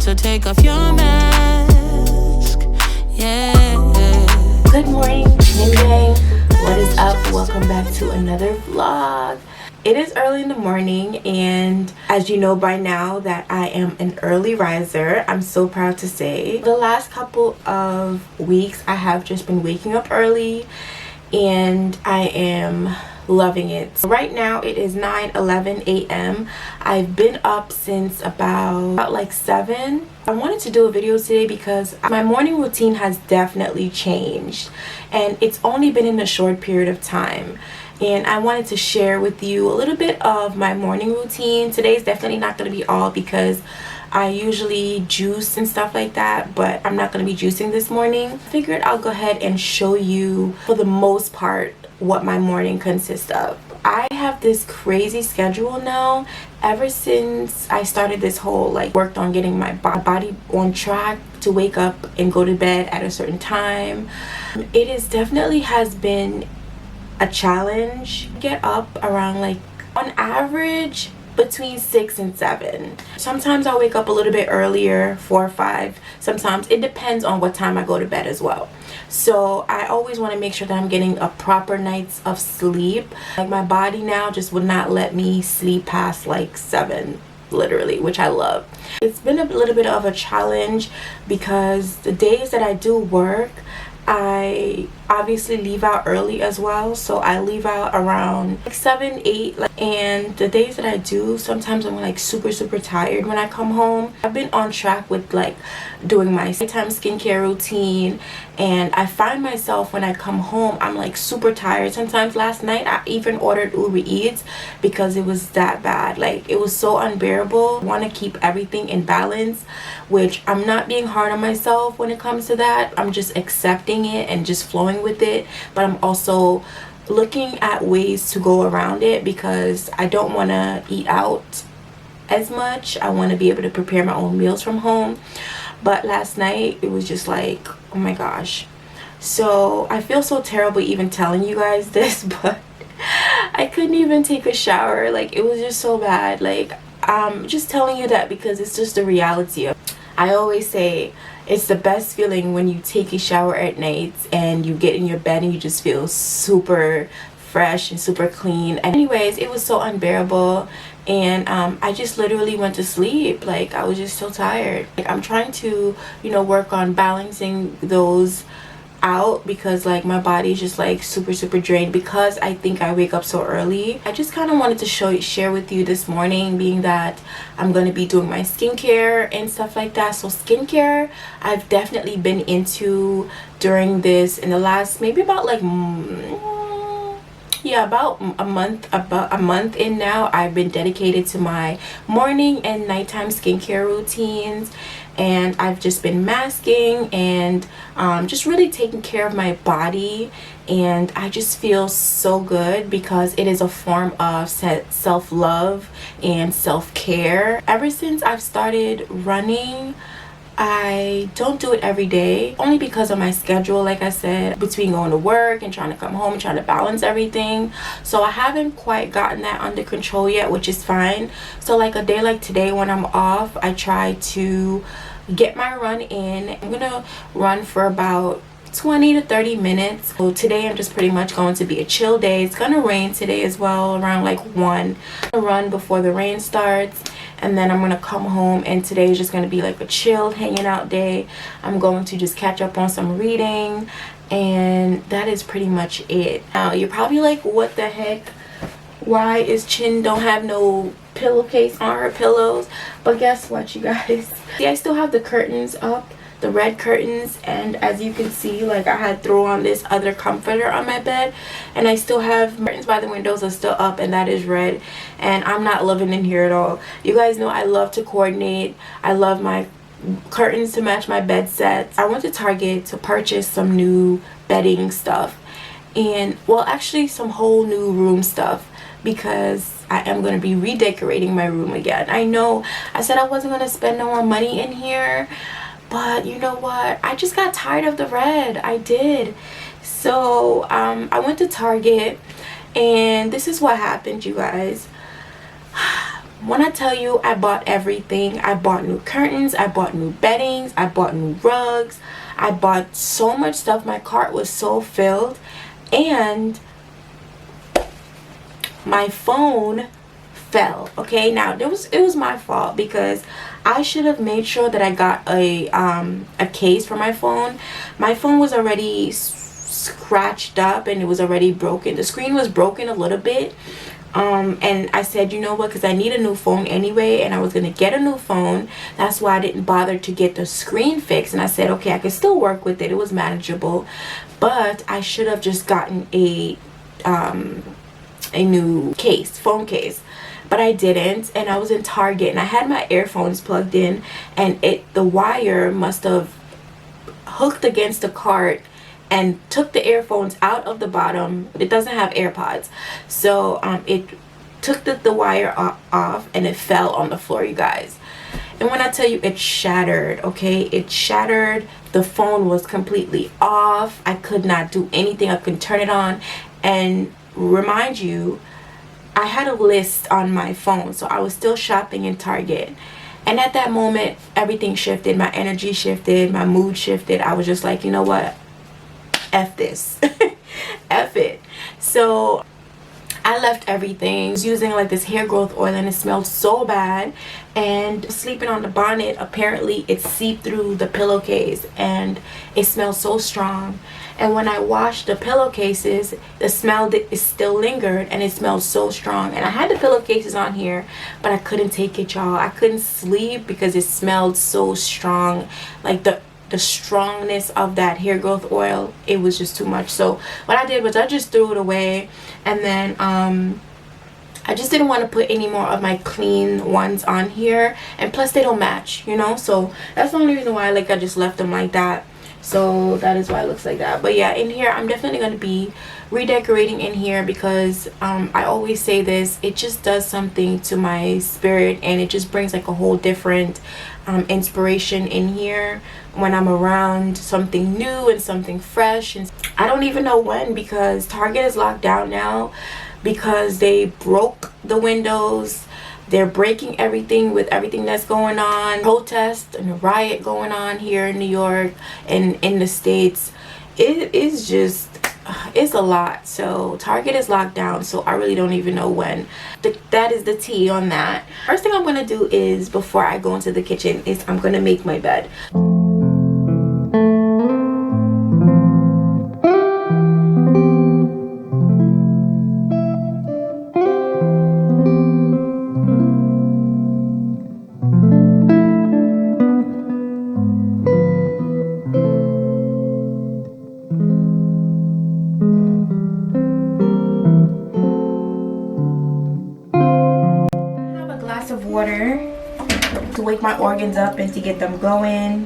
So take off your mask, yeah. Good morning, gang. What is up? Welcome back to another vlog. It is early in the morning, and as you know by now that I am an early riser. I'm so proud to say. The last couple of weeks I have just been waking up early, and I am loving it. Right now it is 9:11 a.m. I've been up since about like 7. I wanted to do a video today because my morning routine has definitely changed, and it's only been in a short period of time. And I wanted to share with you a little bit of my morning routine. Today's definitely not going to be all because I usually juice and stuff like that, but I'm not going to be juicing this morning. I figured I'll go ahead and show you for the most part what my morning consists of. I have this crazy schedule now ever since I started this whole worked on getting my body on track to wake up and go to bed at a certain time. It is definitely has been a challenge. Get up around on average between 6 and 7. Sometimes I'll wake up a little bit earlier, 4 or 5. Sometimes it depends on what time I go to bed as well. So I always want to make sure that I'm getting a proper night's of sleep. My body now just would not let me sleep past 7 literally, which I love. It's been a little bit of a challenge because the days that I do work, I obviously leave out early as well. So I leave out around 7, 8, and the days that I do, sometimes I'm super tired when I come home. I've been on track with doing my nighttime skincare routine, and I find myself when I come home I'm super tired. Sometimes last night I even ordered Uber Eats because it was that bad. It was so unbearable. I want to keep everything in balance, which I'm not being hard on myself when it comes to that. I'm just accepting it and just flowing with it, but I'm also looking at ways to go around it because I don't want to eat out as much. I want to be able to prepare my own meals from home. But last night it was just oh my gosh. So I feel so terrible even telling you guys this, but I couldn't even take a shower. It was just so bad. I'm just telling you that because it's just the reality of it. I always say it's the best feeling when you take a shower at night and you get in your bed and you just feel super fresh and super clean. And anyways, it was so unbearable, and I just literally went to sleep. I was just so tired. I'm trying to work on balancing those out because my body is just super drained because I think I wake up so early. I just kind of wanted to share with you this morning, being that I'm going to be doing my skincare and stuff like that. So skincare I've definitely been into during this in the last maybe about about a month in now. I've been dedicated to my morning and nighttime skincare routines, and I've just been masking and just really taking care of my body, and I just feel so good because it is a form of self-love and self-care. Ever since I've started running, I don't do it every day, only because of my schedule, like I said, between going to work and trying to come home and trying to balance everything. So I haven't quite gotten that under control yet, which is fine. So a day like today when I'm off, I try to get my run in. I'm gonna run for about 20 to 30 minutes. So today I'm just pretty much going to be a chill day. It's gonna rain today as well around 1. I'll run before the rain starts, and then I'm gonna come home, and today is just gonna be a chilled hanging out day. I'm going to just catch up on some reading, and that is pretty much it. Now you're probably what the heck, why is Chin don't have no pillowcase on her pillows? But guess what, you guys, see, I still have the curtains up, the red curtains, and as you can see, I had throw on this other comforter on my bed, and I still have curtains by the windows are still up, and that is red, and I'm not loving in here at all. You guys know I love to coordinate. I love my curtains to match my bed sets. I went to Target to purchase some new bedding stuff, and well, actually some whole new room stuff, because I am going to be redecorating my room again. I know I said I wasn't going to spend no more money in here, but you know what, I just got tired of the red. I did. So I went to Target, and this is what happened, you guys. When I tell you I bought everything, I bought new curtains, I bought new beddings, I bought new rugs, I bought so much stuff. My cart was so filled, and my phone fell. Okay, now it was my fault because I should have made sure that I got a case for my phone. My phone was already scratched up and it was already broken. The screen was broken a little bit. And I said, you know what, because I need a new phone anyway, and I was going to get a new phone. That's why I didn't bother to get the screen fixed. And I said, okay, I can still work with it. It was manageable. But I should have just gotten a new phone case. But I didn't, and I was in Target, and I had my earphones plugged in, and the wire must have hooked against the cart and took the earphones out of the bottom. It doesn't have AirPods, so it took the wire off, and it fell on the floor, you guys. And when I tell you it shattered, okay, it shattered. The phone was completely off. I could not do anything. I couldn't turn it on. And remind you, I had a list on my phone, so I was still shopping in Target. And at that moment, everything shifted. My energy shifted. My mood shifted. I was just like, you know what? F this. F it. So I left everything. I was using like this hair growth oil, and it smelled so bad. And sleeping on the bonnet, apparently it seeped through the pillowcase, and it smelled so strong. And when I washed the pillowcases, the smell is still lingered, and it smelled so strong. And I had the pillowcases on here, but I couldn't take it, y'all. I couldn't sleep because it smelled so strong. Like the strongness of that hair growth oil, it was just too much. So what I did was I just threw it away, and then I just didn't want to put any more of my clean ones on here, and plus they don't match, you know. So that's the only reason why I just left them like that. So that is why it looks like that. But yeah, in here I'm definitely going to be redecorating in here because I always say this, it just does something to my spirit, and it just brings like a whole different inspiration in here when I'm around something new and something fresh. And I don't even know when, because Target is locked down now because they broke the windows. They're breaking everything with everything that's going on. Protest and a riot going on here in New York and in the States. It is just, it's a lot. So Target is locked down, so I really don't even know when. That is the tea on that. First thing I'm going to do is, before I go into the kitchen, is I'm going to make my bed. Water to wake my organs up and to get them going,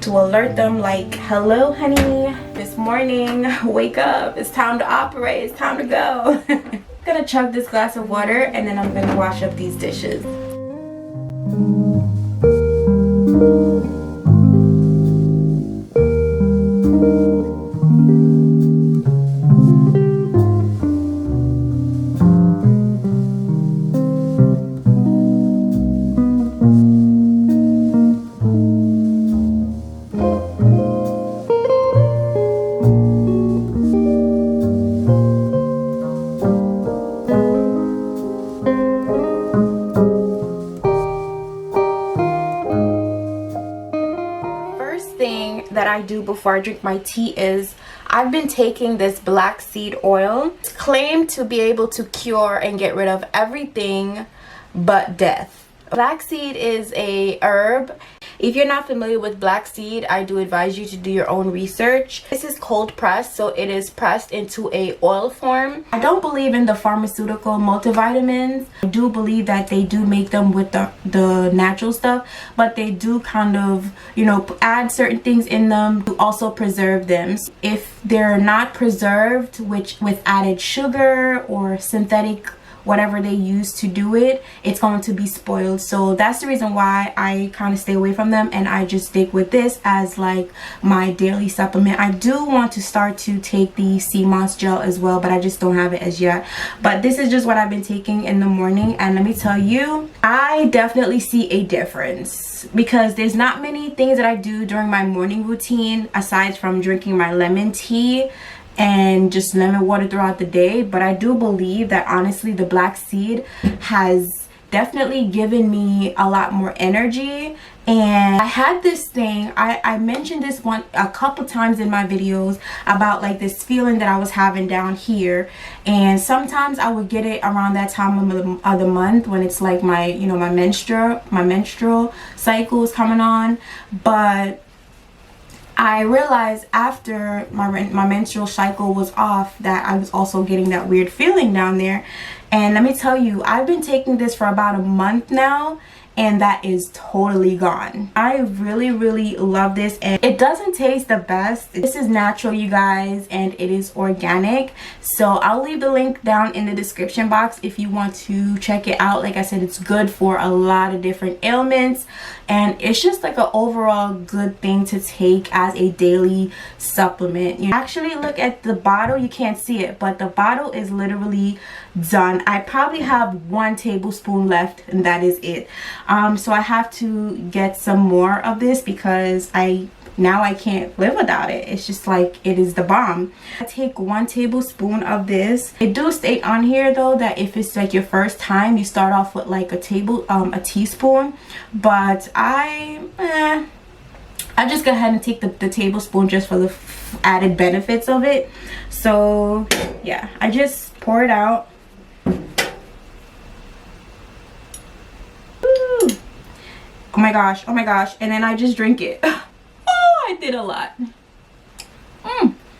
to alert them like, hello honey, this morning, wake up, it's time to operate, it's time to go. I'm gonna chug this glass of water, and then I'm gonna wash up these dishes. That I do before I drink my tea is I've been taking this black seed oil. It's claimed to be able to cure and get rid of everything but death. Black seed is a herb. If you're not familiar with black seed, I do advise you to do your own research. This is cold pressed, so it is pressed into a oil form. I don't believe in the pharmaceutical multivitamins. I do believe that they do make them with the natural stuff, but they do kind of, you know, add certain things in them to also preserve them. If they're not preserved, which with added sugar or synthetic whatever they use to do it, it's going to be spoiled. So that's the reason why I kind of stay away from them, and I just stick with this as like my daily supplement. I do want to start to take the sea moss gel as well, but I just don't have it as yet. But this is just what I've been taking in the morning, and let me tell you, I definitely see a difference, because there's not many things that I do during my morning routine aside from drinking my lemon tea and just lemon water throughout the day. But I do believe that honestly the black seed has definitely given me a lot more energy. And I had this thing, I mentioned this one a couple times in my videos about like this feeling that I was having down here, and sometimes I would get it around that time of the month when it's like my, you know, my menstrual cycle is coming on. But I realized after my menstrual cycle was off that I was also getting that weird feeling down there. And let me tell you, I've been taking this for about a month now, and that is totally gone. I really love this, and it doesn't taste the best. This is natural, you guys, and it is organic. So I'll leave the link down in the description box if you want to check it out. Like I said, it's good for a lot of different ailments, and it's just like an overall good thing to take as a daily supplement. You actually look at the bottle, you can't see it, but the bottle is literally done. I probably have 1 tablespoon left, and that is it. So I have to get some more of this because now I can't live without it. It's just like, it is the bomb. I take 1 tablespoon of this. It do state on here though that if it's like your first time, you start off with like a teaspoon. But I just go ahead and take the tablespoon just for the added benefits of it. So yeah, I just pour it out. Oh my gosh, and then I just drink it. Oh, I did a lot.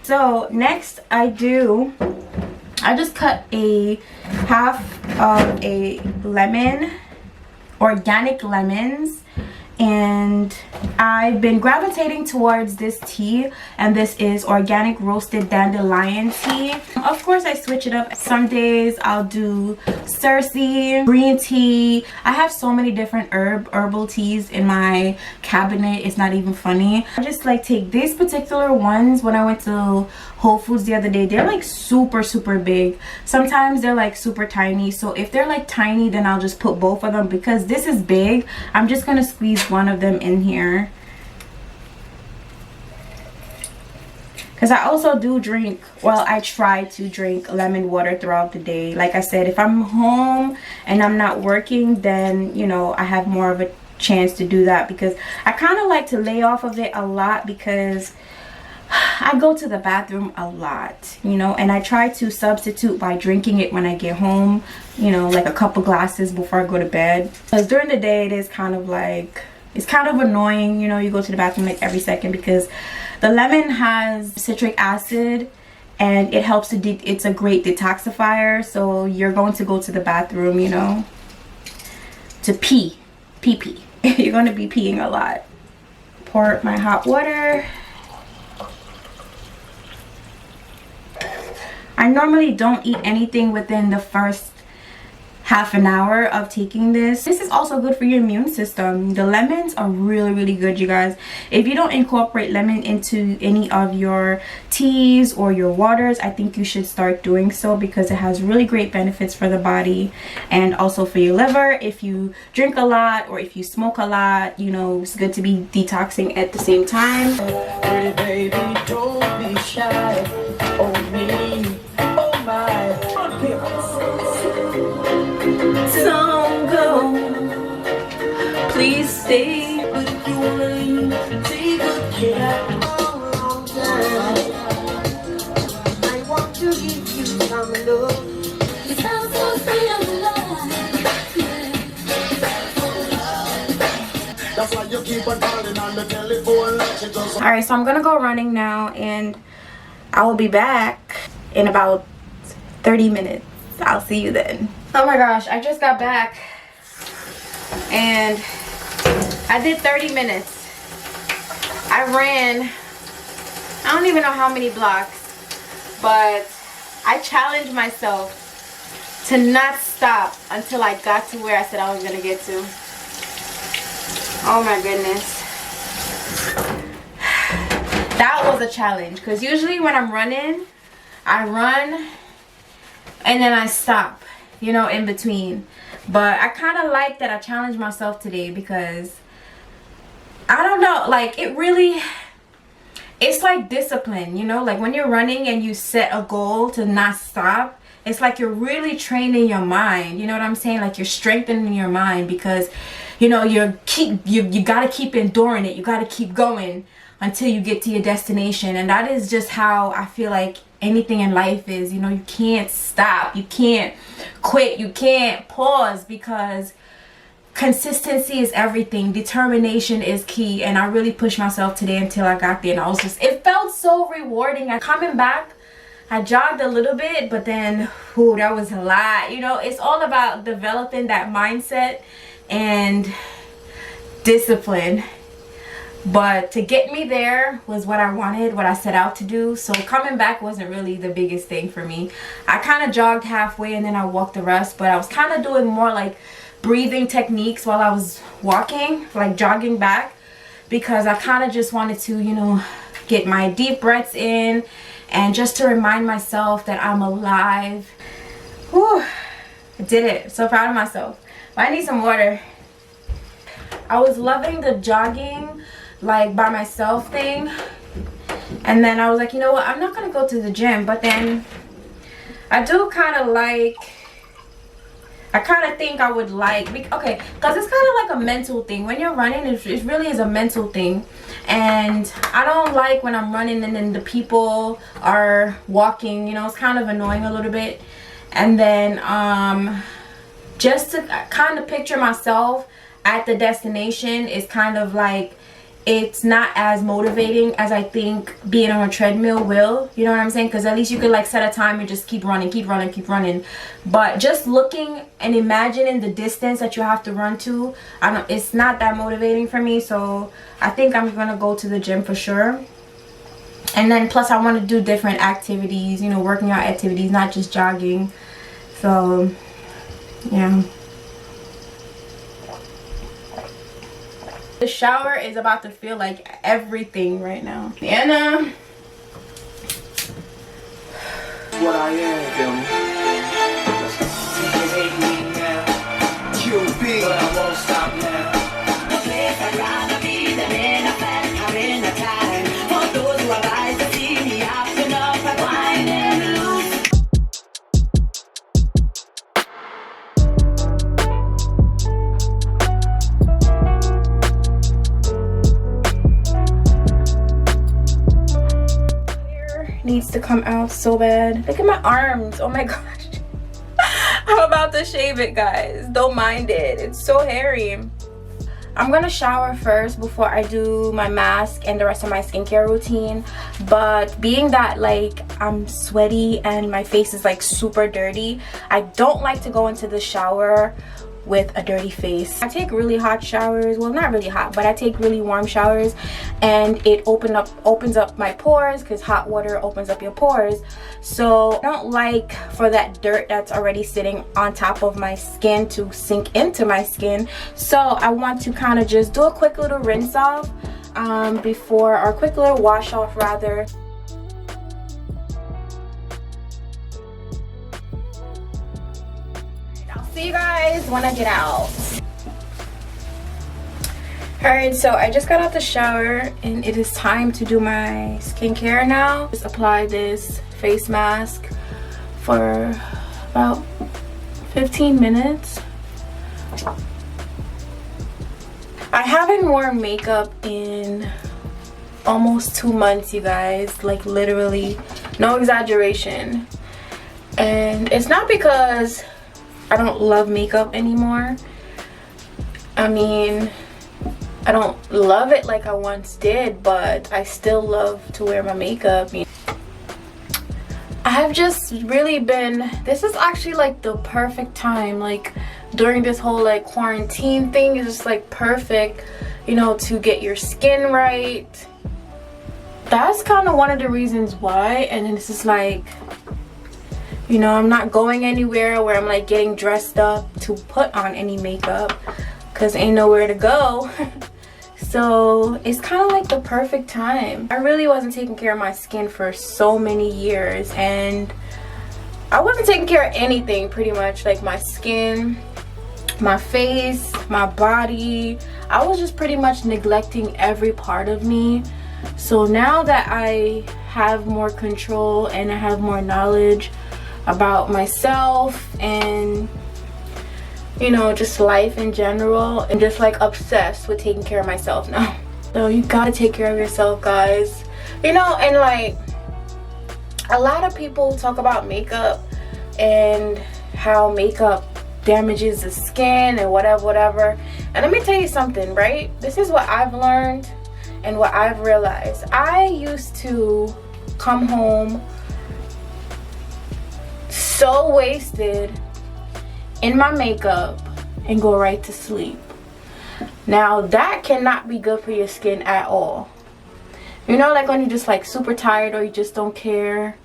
So next I just cut a half of a lemon, organic lemons, and I've been gravitating towards this tea, and this is organic roasted dandelion tea. Of course I switch it up. Some days I'll do Cersei, green tea. I have so many different herbal teas in my cabinet, it's not even funny. I just like take these particular ones. When I went to Whole Foods the other day, they're like super big. Sometimes they're like super tiny, so if they're like tiny, then I'll just put both of them. Because this is big, I'm just gonna squeeze one of them in here, because I also do drink, well, I try to drink lemon water throughout the day. Like I said, if I'm home and I'm not working, then you know, I have more of a chance to do that, because I kind of like to lay off of it a lot, because I go to the bathroom a lot, you know, and I try to substitute by drinking it when I get home, you know, like a couple glasses before I go to bed. Because during the day it is kind of like, it's kind of annoying, you know, you go to the bathroom like every second, because the lemon has citric acid and it helps to it's a great detoxifier. So you're going to go to the bathroom, you know, to pee. You're going to be peeing a lot. Pour my hot water. I normally don't eat anything within the first half an hour of taking this. This is also good for your immune system. The lemons are really good, you guys. If you don't incorporate lemon into any of your teas or your waters, I think you should start doing so, because it has really great benefits for the body and also for your liver. If you drink a lot or if you smoke a lot, you know, it's good to be detoxing at the same time. Pretty baby, don't be shy. Oh me, oh my. Song go, please stay. But if you wanna leave, take good care. I want to give you some love. It sounds so sweet and alive. That's why you keep on calling on the telephone like you just. Alright, so I'm gonna go running now, and I will be back in about 30 minutes. I'll see you then. Oh my gosh, I just got back and I did 30 minutes. I ran, I don't even know how many blocks, but I challenged myself to not stop until I got to where I said I was gonna get to. Oh my goodness. That was a challenge, because usually when I'm running, I run and then I stop, you know, in between. But I kind of like that I challenged myself today, because I don't know, like, it's like discipline, you know, like when you're running and you set a goal to not stop, it's like you're really training your mind, you know what I'm saying? Like you're strengthening your mind, because, you know, you got to keep enduring it. You got to keep going until you get to your destination. And that is just how I feel like anything in life is. You know, you can't stop, you can't quit, you can't pause, because consistency is everything. Determination is key. And I really pushed myself today until I got there, and I was just, it felt so rewarding. Coming back, I jogged a little bit, but then, ooh, that was a lot. You know, it's all about developing that mindset and discipline. But to get me there was what I wanted, what I set out to do. So coming back wasn't really the biggest thing for me. I kind of jogged halfway and then I walked the rest, but I was kind of doing more like breathing techniques while I was walking, like jogging back, because I kind of just wanted to, you know, get my deep breaths in and just to remind myself that I'm alive. Whew, I did it. So proud of myself. But I need some water. I was loving the jogging like by myself thing, and then I was like, you know what, I'm not gonna go to the gym. But then I do kind of like, I kind of think I would like, okay, because it's kind of like a mental thing. When you're running, it really is a mental thing. And I don't like when I'm running and then the people are walking, you know, it's kind of annoying a little bit. And then just to kind of picture myself at the destination is kind of like, it's not as motivating as I think being on a treadmill will, you know what I'm saying? Because at least you could like set a time and just keep running, keep running, keep running. But just looking and imagining the distance that you have to run to, it's not that motivating for me. So I think I'm gonna go to the gym for sure. And then plus I want to do different activities, you know, working out activities, not just jogging. So yeah. The shower is about to feel like everything right now. Anna. What I am, hate me now. QB, but I won't stop now. The place I'd rather be than in a fast car in a time. For those who are eyes to see me acting up and whining loose. Needs to come out so bad. Look at my arms. Oh my gosh. I'm about to shave it, guys. Don't mind it. It's so hairy. I'm gonna shower first before I do my mask and the rest of my skincare routine. But being that like I'm sweaty and my face is like super dirty, I don't like to go into the shower with a dirty face. I take really hot showers, well, not really hot, but I take really warm showers, and it opens up my pores, because hot water opens up your pores. So I don't like for that dirt that's already sitting on top of my skin to sink into my skin. So I want to kind of just do a quick little rinse off before, or a quick little wash off rather. See you guys when I get out. Alright, so I just got out the shower and it is time to do my skincare now. Just apply this face mask for about 15 minutes. I haven't worn makeup in almost 2 months, you guys. Like literally, no exaggeration. And it's not because I don't love makeup anymore. I mean, I don't love it like I once did, but I still love to wear my makeup. I have just really been, this is actually like the perfect time, like during this whole like quarantine thing is just like perfect, you know, to get your skin right. That's kind of one of the reasons why. And then this is like, You know, I'm not going anywhere where I'm like getting dressed up to put on any makeup because ain't nowhere to go. So it's kind of like the perfect time. I really wasn't taking care of my skin for so many years, and I wasn't taking care of anything pretty much, like my skin, my face, my body. I was just pretty much neglecting every part of me. So now that I have more control and I have more knowledge about myself and, you know, just life in general, I'm just like obsessed with taking care of myself now. So you gotta take care of yourself, guys. You know, and like a lot of people talk about makeup and how makeup damages the skin and whatever. And let me tell you something, right? This is what I've learned and what I've realized. I used to come home so wasted in my makeup and go right to sleep. Now that cannot be good for your skin at all. You know, like when you're just like super tired or you just don't care.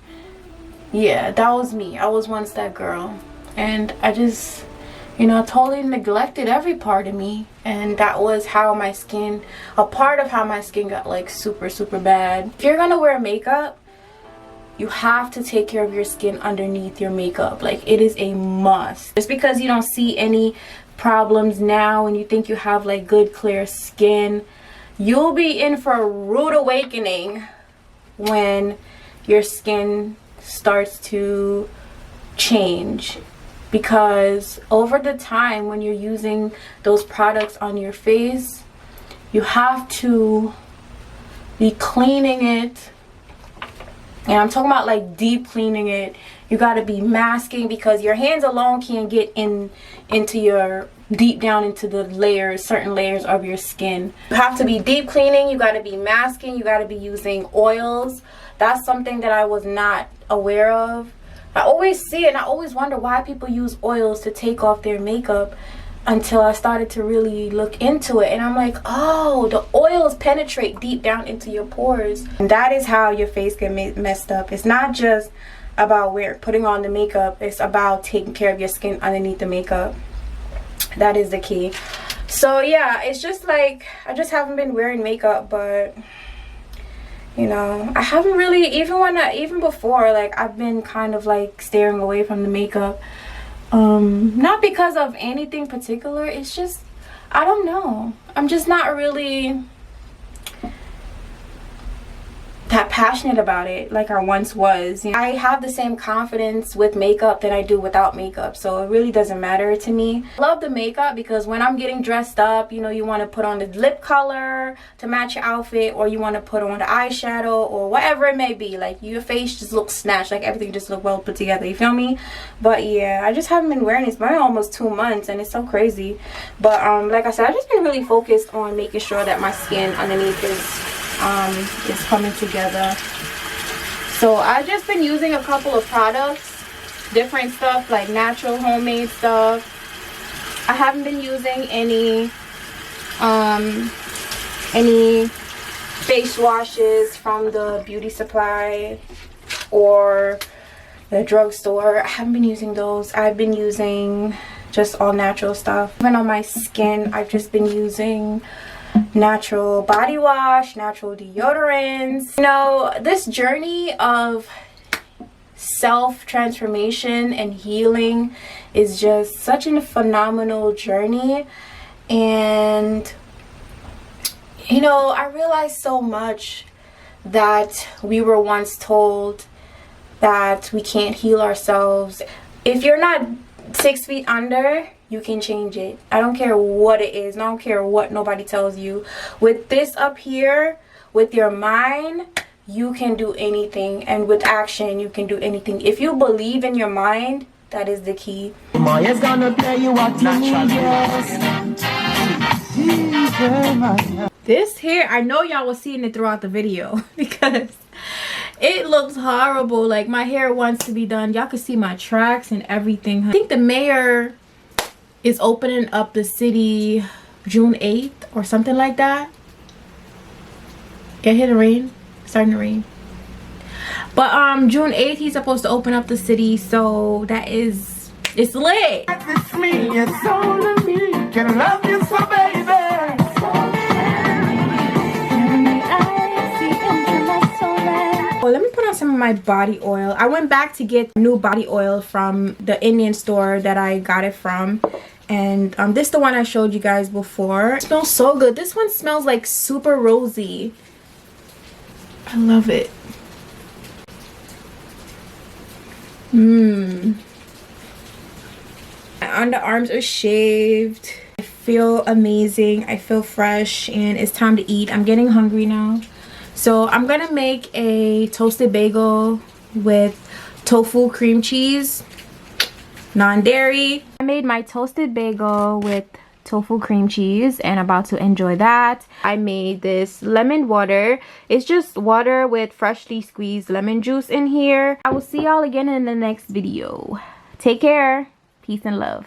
Yeah, that was me. I was once that girl, and I just, you know, totally neglected every part of me, and that was how my skin, a part of how my skin got like super bad. If you're gonna wear makeup, you have to take care of your skin underneath your makeup. Like, it is a must. Just because you don't see any problems now and you think you have like good clear skin, you'll be in for a rude awakening when your skin starts to change. Because over the time when you're using those products on your face, you have to be cleaning it. And I'm talking about like deep cleaning it. You got to be masking, because your hands alone can't get into your deep down into the layers, certain layers of your skin. You have to be deep cleaning. You got to be masking. You got to be using oils. That's something that I was not aware of. I always see it and I always wonder why people use oils to take off their makeup, until I started to really look into it, and I'm like, oh, the oils penetrate deep down into your pores, and that is how your face gets messed up. It's not just about putting on the makeup, it's about taking care of your skin underneath the makeup. That is the key. So yeah, it's just like I just haven't been wearing makeup, but you know, I haven't really, even before, like I've been kind of like staring away from the makeup. Not because of anything particular, it's just, I don't know, I'm just not really that passionate about it like I once was. You know, I have the same confidence with makeup that I do without makeup, so it really doesn't matter to me. I love the makeup because when I'm getting dressed up, you know, you want to put on the lip color to match your outfit, or you want to put on the eyeshadow or whatever it may be. Like, your face just looks snatched, like everything just looks well put together, you feel me? But yeah, I just haven't been wearing it. It's been almost 2 months and it's so crazy. But like I said, I've just been really focused on making sure that my skin underneath is coming together. So I've just been using a couple of products, different stuff, like natural homemade stuff. I haven't been using any face washes from the beauty supply or the drugstore. I haven't been using those. I've been using just all natural stuff. Even on my skin, I've just been using natural body wash, natural deodorants. You know, this journey of self-transformation and healing is just such a phenomenal journey. And you know, I realized so much that we were once told that we can't heal ourselves. If you're not 6 feet under, you can change it. I don't care what it is. I don't care what nobody tells you. With this up here, with your mind, you can do anything. And with action, you can do anything. If you believe in your mind, that is the key. Maya's gonna play you what you need, yes. This hair, I know y'all was seeing it throughout the video because it looks horrible. Like, my hair wants to be done. Y'all can see my tracks and everything. I think the mayor is opening up the city June 8th or something like that. Get hit the rain. Starting to rain. But June 8th he's supposed to open up the city, so that is, it's lit. It's me, it's only me. Can love you so, baby. Oh, let me put on some of my body oil. I went back to get new body oil from the Indian store that I got it from. And this is the one I showed you guys before. It smells so good. This one smells like super rosy. I love it. My underarms are shaved. I feel amazing. I feel fresh, and it's time to eat. I'm getting hungry now. So I'm gonna make a toasted bagel with tofu cream cheese, non-dairy. I made my toasted bagel with tofu cream cheese and about to enjoy that. I made this lemon water. It's just water with freshly squeezed lemon juice in here. I will see y'all again in the next video. Take care. Peace and love.